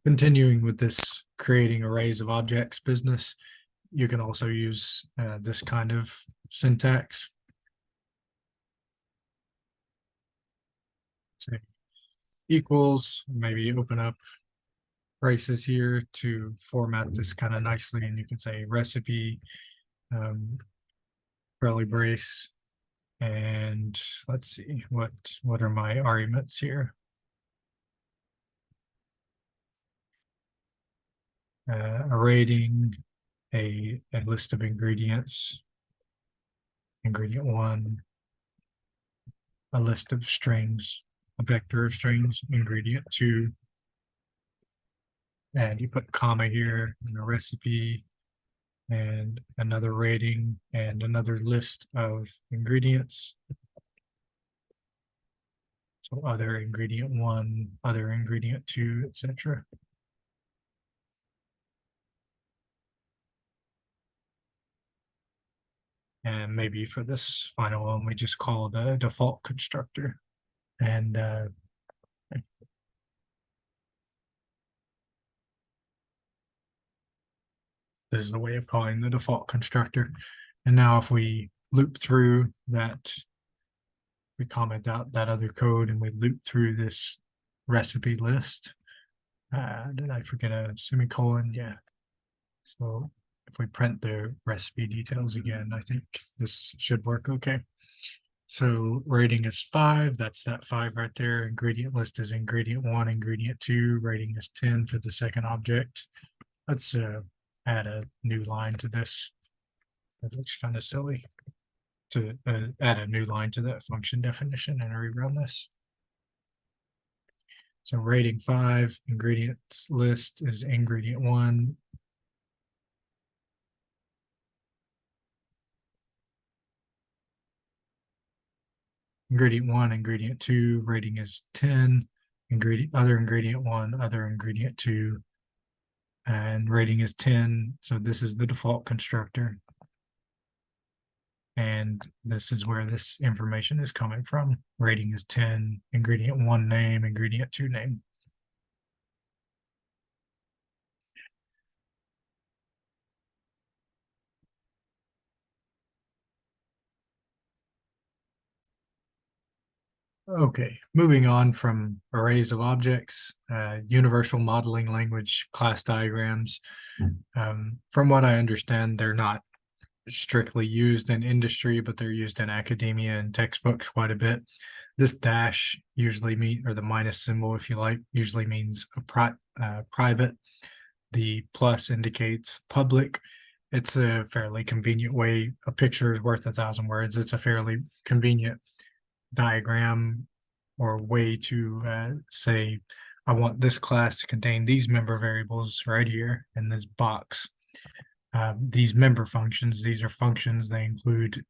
Continuing with this creating arrays of objects business, you can also use this kind of syntax. Say equals, maybe open up braces here to format this kind of nicely, and you can say recipe, curly brace, and let's see what are my arguments here. A rating, a list of ingredients, ingredient one, a list of strings, a vector of strings, ingredient two, and you put comma here in a recipe, and another rating, and another list of ingredients. So other ingredient one, other ingredient two, etc. And maybe for this final one, we just call it a default constructor. And this is the way of calling the default constructor. And now if we loop through that, we comment out that other code and we loop through this recipe list. Did I forget a semicolon? Yeah. So if we print the recipe details again, I think this should work okay. So rating is 5. That's that 5 right there. Ingredient list is ingredient 1, ingredient 2. Rating is 10 for the second object. Let's add a new line to this. That looks kind of silly. To add a new line to that function definition and rerun this. So rating 5, ingredients list is ingredient 1. Ingredient 1, ingredient 2, rating is 10. Other ingredient 1, other ingredient 2, and rating is 10. So this is the default constructor. And this is where this information is coming from. Rating is 10, ingredient 1 name, ingredient 2 name. Okay, moving on from arrays of objects, universal modeling language, class diagrams. From what I understand, they're not strictly used in industry, but they're used in academia and textbooks quite a bit. This dash usually or the minus symbol, if you like, usually means a private. The plus indicates public. It's a fairly convenient way. A picture is worth 1,000 words. It's a fairly convenient diagram or way to say, I want this class to contain these member variables right here in this box. These member functions, these are functions, they include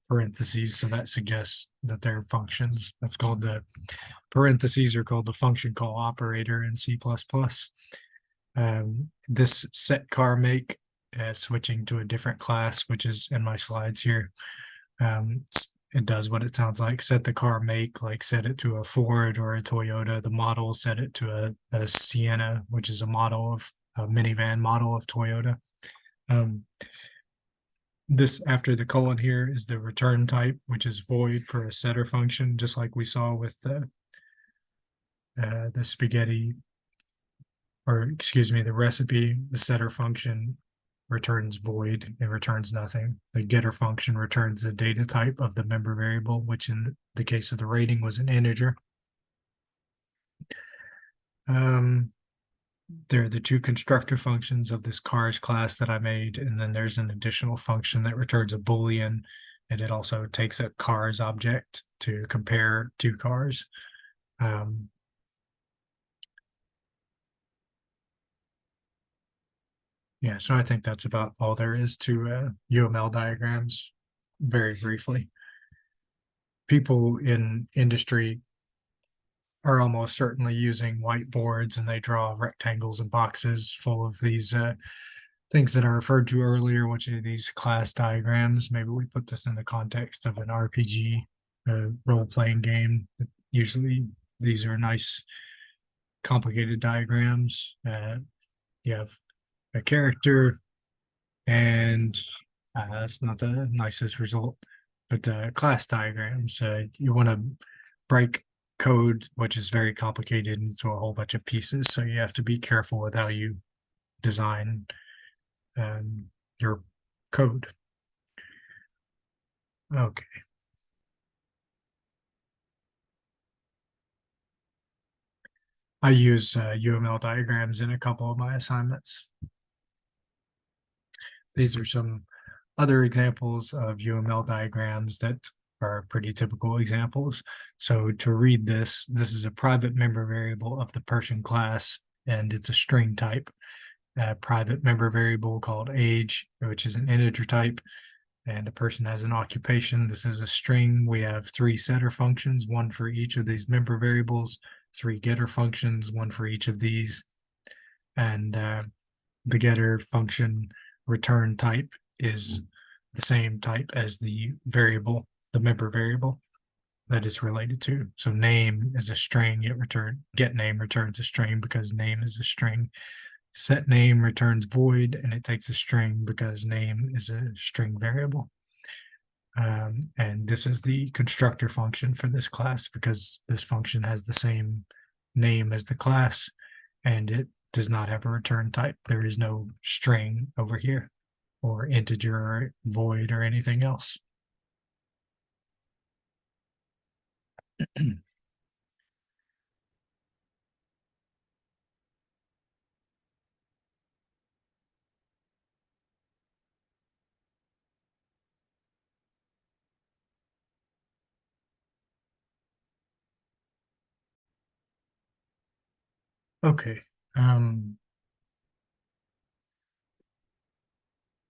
parentheses, so that suggests that they're functions. That's called the parentheses are called the function call operator in C++. This set car make, switching to a different class, which is in my slides here. It does what it sounds like. Set the car make, like set it to a Ford or a Toyota. The model, set it to a Sienna, which is a minivan model of Toyota. This after the colon here is the return type, which is void for a setter function, just like we saw with the spaghetti, or excuse me, the recipe. The setter function returns void, it returns nothing. The getter function returns the data type of the member variable, which in the case of the rating was an integer. There are the two constructor functions of this cars class that I made, and then there's an additional function that returns a Boolean, and it also takes a cars object to compare two cars. Yeah, so I think that's about all there is to UML diagrams, very briefly. People in industry are almost certainly using whiteboards, and they draw rectangles and boxes full of these things that I referred to earlier, which are these class diagrams. Maybe we put this in the context of an RPG role-playing game. Usually these are nice complicated diagrams. You have a character, and that's not the nicest result. But class diagrams, you want to break code, which is very complicated, into a whole bunch of pieces. So you have to be careful with how you design your code. Okay. I use UML diagrams in a couple of my assignments. These are some other examples of UML diagrams that are pretty typical examples. So to read this, this is a private member variable of the person class, and it's a string type. A private member variable called age, which is an integer type, and a person has an occupation. This is a string. We have 3 setter functions, one for each of these member variables, 3 getter functions, one for each of these. And the getter function return type is the same type as the variable, the member variable that is related to. So name is a string, get name returns a string because name is a string. Set name returns void, and it takes a string because name is a string variable. And this is the constructor function for this class because this function has the same name as the class, and it does not have a return type. There is no string over here, or integer, or void, or anything else. Okay.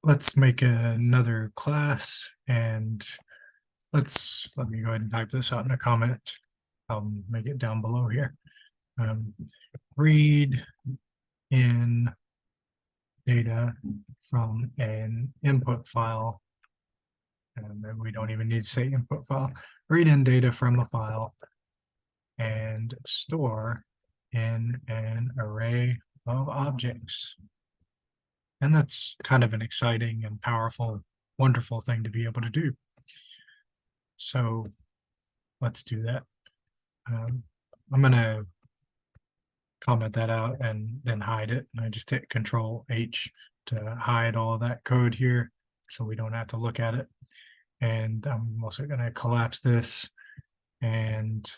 Let's make another class, and let me go ahead and type this out in a comment. I'll make it down below here. Read in data from an input file, and then we don't even need to say input file. Read in data from a file and store in an array of objects. And that's kind of an exciting and powerful, wonderful thing to be able to do. So let's do that. I'm going to comment that out and then hide it. And I just hit Control H to hide all of that code here so we don't have to look at it. And I'm also going to collapse this, and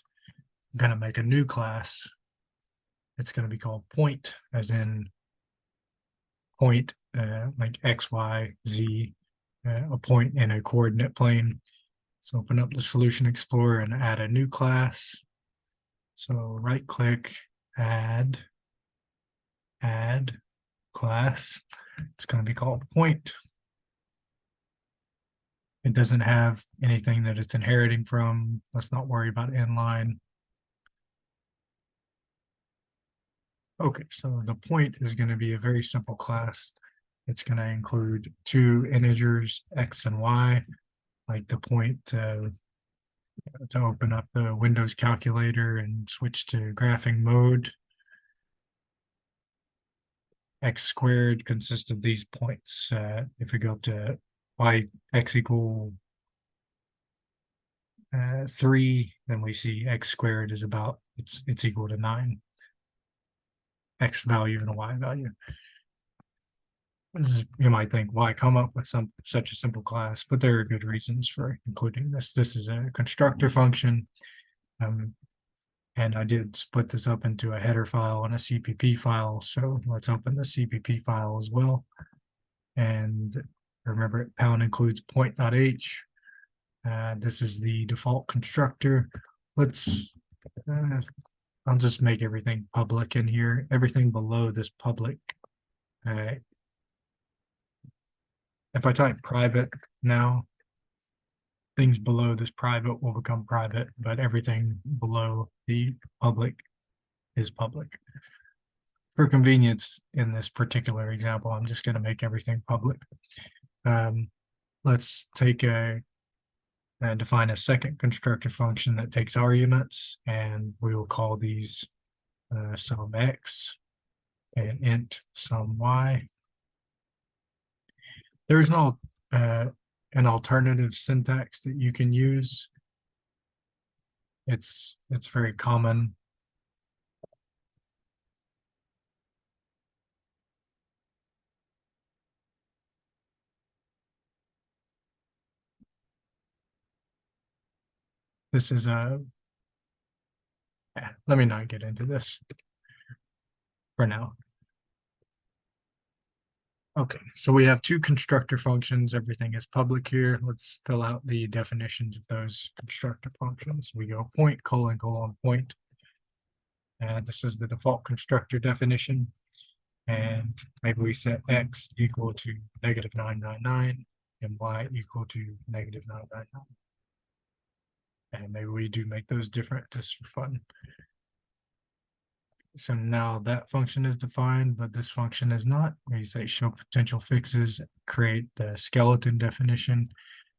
I'm going to make a new class. It's going to be called point, as in point, like X, Y, Z, a point in a coordinate plane. So open up the Solution Explorer and add a new class. So right click, add class. It's going to be called point. It doesn't have anything that it's inheriting from. Let's not worry about inline. Okay, so the point is going to be a very simple class. It's going to include 2 integers, X and Y, like the point to open up the Windows calculator and switch to graphing mode. X squared consists of these points. If we go up to y, x equal 3, then we see x squared is about, it's equal to 9. X value and a y value. You might think, why come up with such a simple class? But there are good reasons for including this. This is a constructor function. And I did split this up into a header file and a CPP file. So let's open the CPP file as well. And remember, pound includes point.h. This is the default constructor. Let's, I'll just make everything public in here. Everything below this public. If I type private now, things below this private will become private, but everything below the public is public. For convenience, in this particular example, I'm just going to make everything public. Let's take define a second constructor function that takes arguments, and we will call these sum x and int sum y. There's an alternative syntax that you can use. It's very common. This is let me not get into this for now. Okay, so we have two constructor functions. Everything is public here. Let's fill out the definitions of those constructor functions. We go point, colon, point. And this is the default constructor definition. And maybe we set x equal to -999 and y equal to -999. And maybe we do make those different just for fun. So now that function is defined, but this function is not. We say show potential fixes, create the skeleton definition,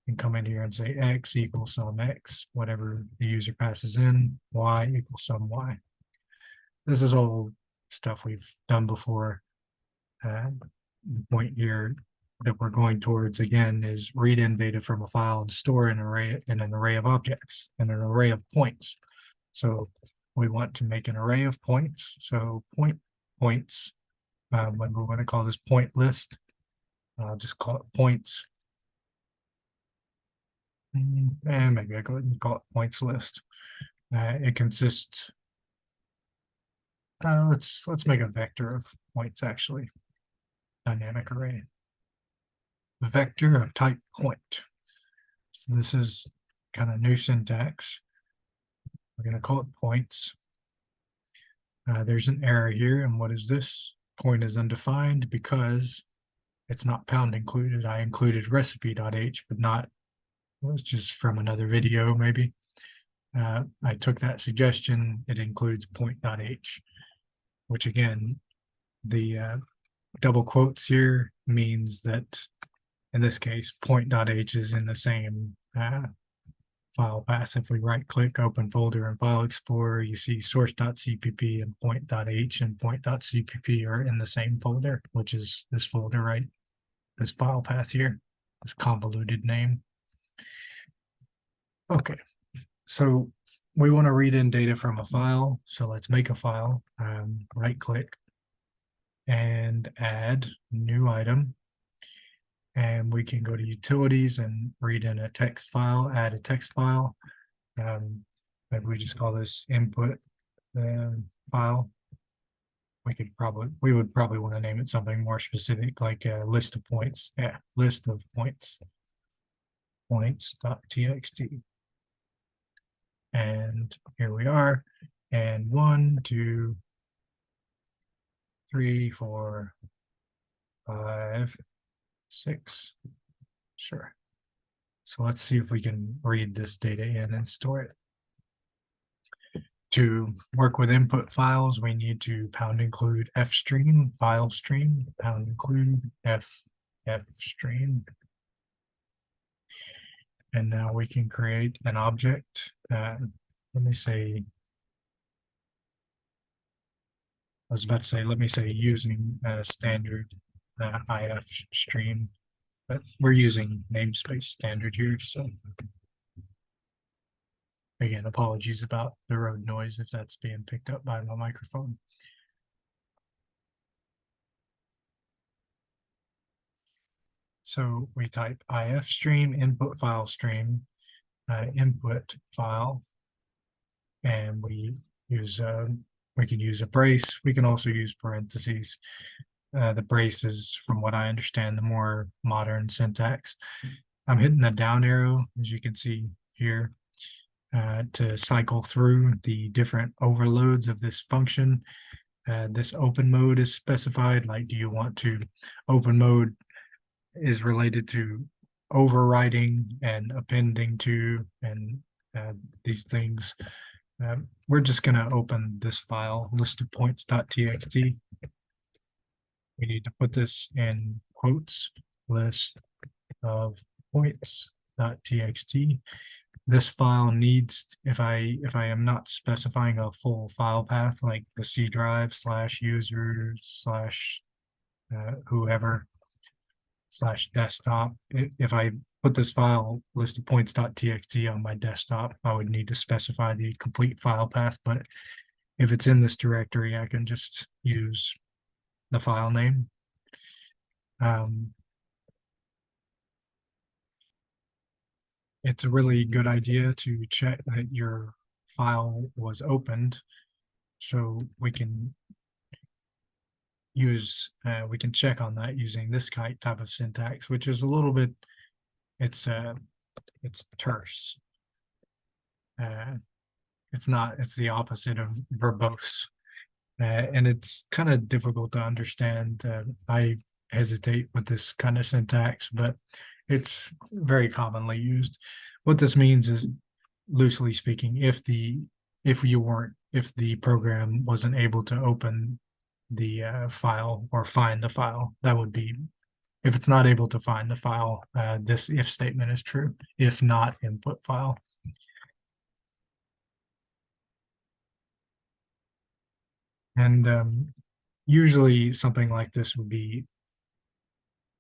and come in here and say x equals sum x, whatever the user passes in, y equals sum y. This is all stuff we've done before. The point here that we're going towards again is read in data from a file and store an array of objects and an array of points. So we want to make an array of points. So points, when we're going to call this point list, I'll just call it points. And maybe I go ahead and call it points list. It consists, let's make a vector of points actually. Dynamic array. Vector of type point. So this is kind of new syntax. We're going to call it points. There's an error here. And what is this? Point is undefined because it's not pound included. I included recipe.h, but not, well, it's just from another video maybe. I took that suggestion. It includes point.h, which again, the double quotes here means that in this case, point.h is in the same file path. If we right click, open folder in File Explorer, you see source.cpp and point.h and point.cpp are in the same folder, which is this folder, right? This file path here, this convoluted name. Okay, so we want to read in data from a file. So let's make a file, right click and add new item. And we can go to utilities and read in a text file, add a text file. Maybe we just call this input file. We would probably want to name it something more specific, like a list of points. Yeah, list of points. Points.txt. And here we are. And 1, 2, 3, 4, 5, 6. Sure. So let's see if we can read this data in and store it. To work with input files, we need to pound include fstream, file stream, pound include fstream. And now we can create an object. Let me say, let me say using standard IF stream, but we're using namespace standard here. So again, apologies about the road noise if that's being picked up by my microphone. So we type IF stream, input file stream, input file, and we use we can use a brace. We can also use parentheses. The brace is, from what I understand, the more modern syntax. I'm hitting the down arrow, as you can see here, to cycle through the different overloads of this function. This open mode is specified. Like, do you want to, open mode is related to overriding and appending to, and these things. We're just going to open this file, list of points.txt. We need to put this in quotes, list of points.txt. this file needs, if I am not specifying a full file path like the C drive / user / whoever / desktop, if I put this file list of points.txt on my desktop, I would need to specify the complete file path. But if it's in this directory, I can just use the file name. It's a really good idea to check that your file was opened, so we can we can check on that using this type of syntax, which is a little bit, it's terse. It's the opposite of verbose, and it's kind of difficult to understand. I hesitate with this kind of syntax, but it's very commonly used. What this means is, loosely speaking, if the program wasn't able to open the file or find the file, that would be, if it's not able to find the file, this if statement is true. If not, input file. And usually something like this would be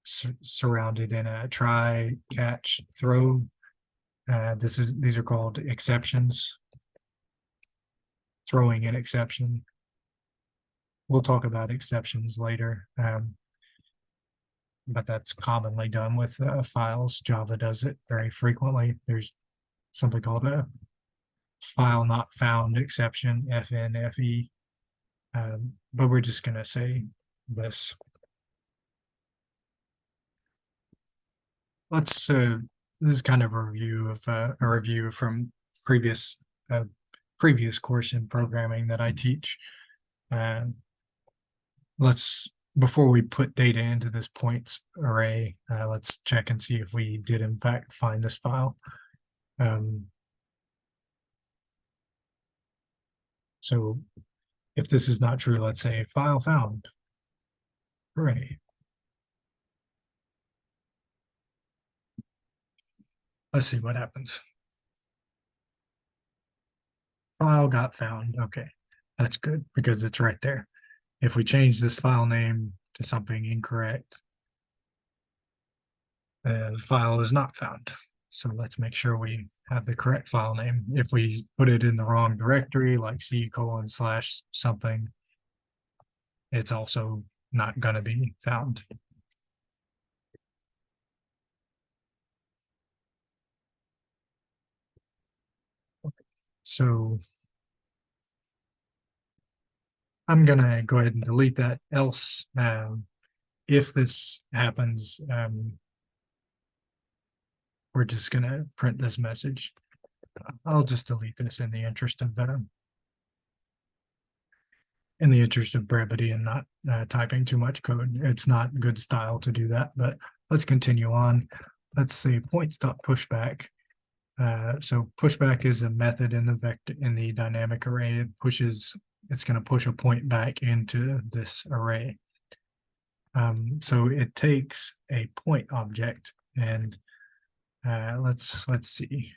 surrounded in a try, catch, throw. These are called exceptions. Throwing an exception. We'll talk about exceptions later, but that's commonly done with files. Java does it very frequently. There's something called a file not found exception, FNFE. But we're just going to say this. This is kind of a review from previous course in programming that I teach. Before we put data into this points array, let's check and see if we did in fact find this file. So if this is not true, let's say file found. Hooray. Let's see what happens. File got found. Okay, that's good because it's right there. If we change this file name to something incorrect, the file is not found. So let's make sure we have the correct file name. If we put it in the wrong directory, like C:/ something, it's also not going to be found. So I'm going to go ahead and delete that. Else, if this happens, we're just going to print this message. I'll just delete this in the interest of brevity and not typing too much code. It's not good style to do that, but let's continue on. Let's say points.pushback. So pushback is a method in the dynamic array. It's going to push a point back into this array. So it takes a point object, and let's see.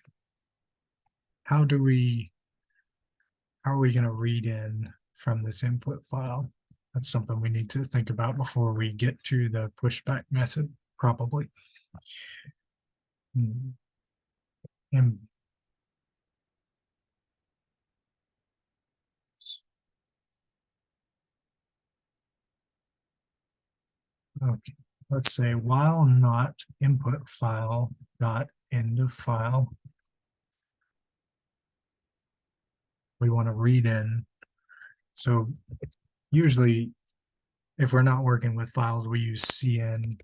How are we going to read in from this input file? That's something we need to think about before we get to the pushback method, probably. Okay, let's say while not input file dot end of file, we want to read in. So usually if we're not working with files, we use cin,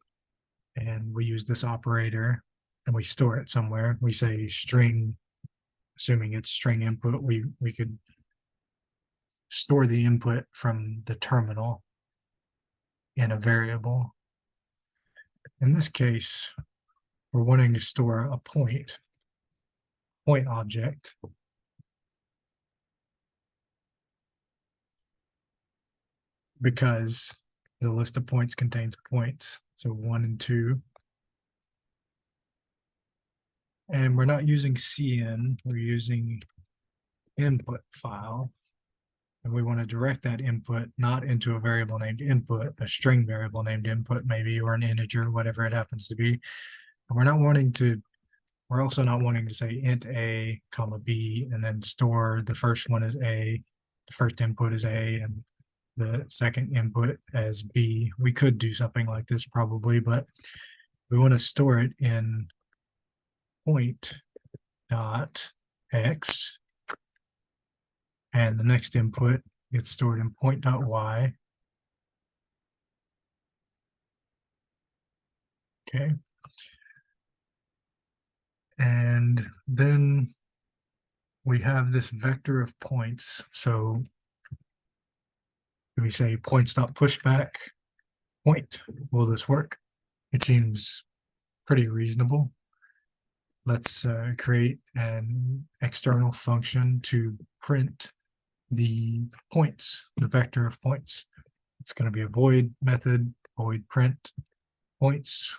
and we use this operator and we store it somewhere. We say string, assuming it's string input, we could store the input from the terminal in a variable. In this case, we're wanting to store a point object. Because the list of points contains points. So 1 and 2. And we're not using cin, we're using input file. And we want to direct that input not into a variable named input, a string variable named input maybe, or an integer, whatever it happens to be. And we're also not wanting to say int a comma b and then store the first one as a, the first input is a, and the second input as b. We could do something like this probably, but we want to store it in point dot x, and the next input gets stored in point dot y. Okay. And then we have this vector of points. So we say points dot pushback point. Will this work? It seems pretty reasonable. Let's create an external function to print the points, the vector of points. It's going to be a void method, void print points.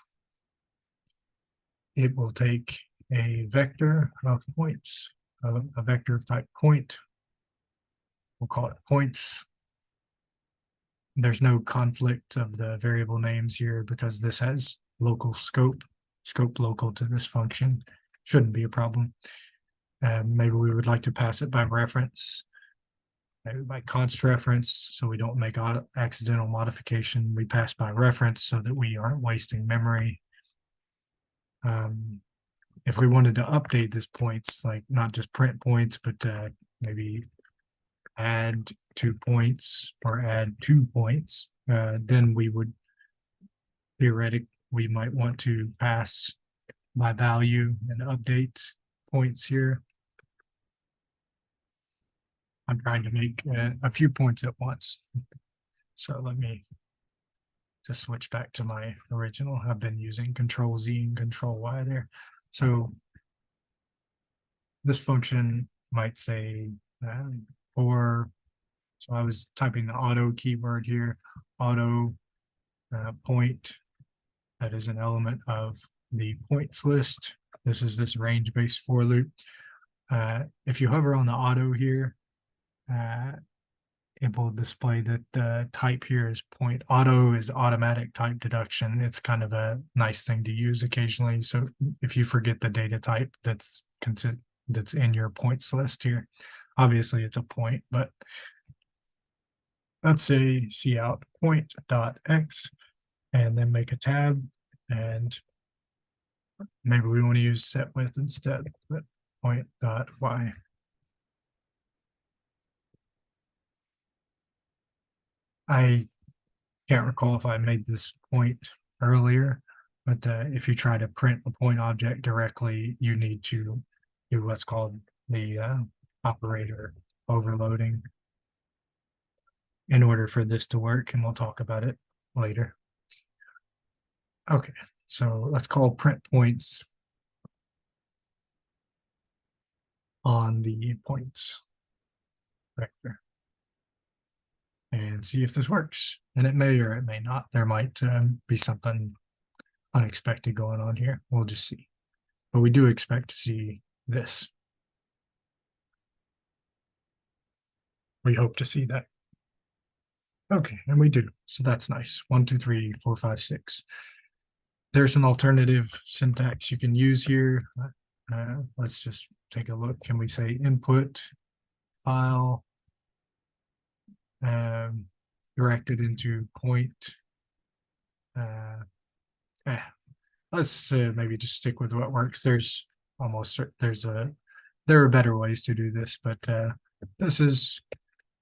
It will take a vector of points, a vector of type point. We'll call it points. There's no conflict of the variable names here because this has local scope local to this function. Shouldn't be a problem. Maybe we would like to pass it by reference, maybe by const reference, so we don't make accidental modification. We pass by reference so that we aren't wasting memory. If we wanted to update this points, like not just print points, but maybe add 2 points or add 2 points, then we would theoretically, we might want to pass by value and update points here. I'm trying to make a few points at once. So let me just switch back to my original. I've been using Control Z and Control Y there. So this function might say so I was typing the auto keyword here, auto point, that is an element of the points list. This is this range-based for loop. If you hover on the auto here, it will display that the type here is point. Auto is automatic type deduction. It's kind of a nice thing to use occasionally. So if you forget the data type that's in your points list here, obviously it's a point, but let's say cout point dot x and then make a tab, and maybe we want to use set width instead, but point dot y. I can't recall if I made this point earlier, but if you try to print a point object directly, you need to do what's called the operator overloading in order for this to work, and we'll talk about it later. Okay, so let's call print points on the points vector and see if this works. And it may or it may not. There might be something unexpected going on here. We'll just see. But we do expect to see this. We hope to see that. Okay, and we do. So that's nice. 1, 2, 3, 4, 5, 6. There's an alternative syntax you can use here. Let's just take a look. Can we say input file directed into point? Let's maybe just stick with what works. There are better ways to do this, but this is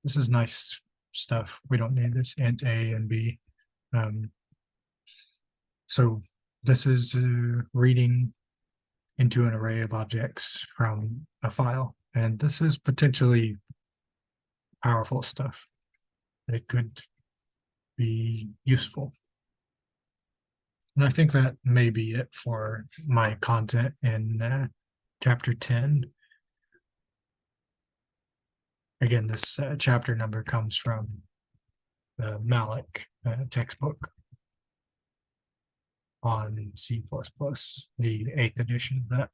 nice stuff. We don't need this int a and b. So this is reading into an array of objects from a file, and this is potentially powerful stuff. It could be useful. And I think that may be it for my content in chapter 10. Again, this chapter number comes from the Malloc textbook on C++, the 8th edition of that.